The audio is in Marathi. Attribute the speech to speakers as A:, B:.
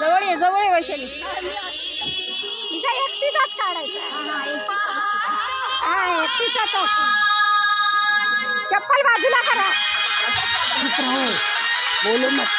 A: जवळ ये वैशाली.
B: तिचा एकटीचाच काढायचा. हा एकटीचाच. चप्पल बाजूला करा.
C: बोलू मत.